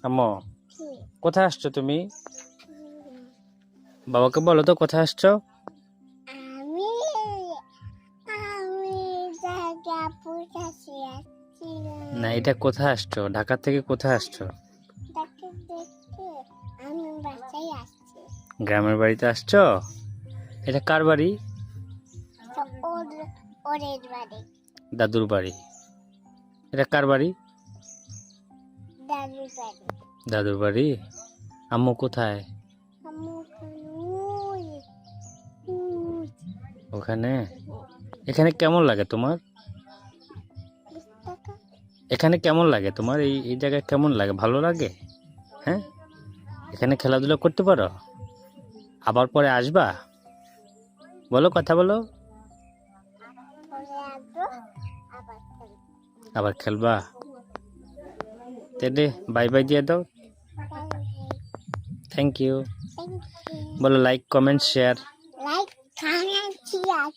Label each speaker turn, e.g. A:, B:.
A: আম্মু
B: কি?
A: কোথায় আসছো তুমি? বাবাকে বলো তো কোথায় আসছো?
B: আমি আমি জায়গাপুর কাছে আসছি
A: না, এটা কোথায় আসছো? ঢাকা থেকে কোথায় আসছো?
B: তাকে দেখতে আমি বাসায় আসছি।
A: গ্রামের বাড়িতে আসছো? এটা কার বাড়ি?
B: তো ওরের বাড়ি,
A: দাদুর বাড়ি। এটা কার বাড়ি?
B: দাদুর বাড়ি।
A: দাদুর বাড়ি। আম্মু কোথায়?
B: আমি ওই ওই
A: ওখানে। এখানে কেমন লাগে তোমার?
B: টাকা
A: এখানে কেমন লাগে তোমার? এই এই জায়গায় কেমন লাগে? ভালো লাগে? হ্যাঁ, এখানে খেলাধুলা করতে পারো? আবার পরে আসবা? বলো, কথা বলো।
B: পরে আসবো, আবার খেলবো।
A: আবার খেলবা? তাহলে বাই বাই দিয়ে দাও। Thank you.
B: Thank you.
A: বলো like, comment, share.
B: Like, comment, share.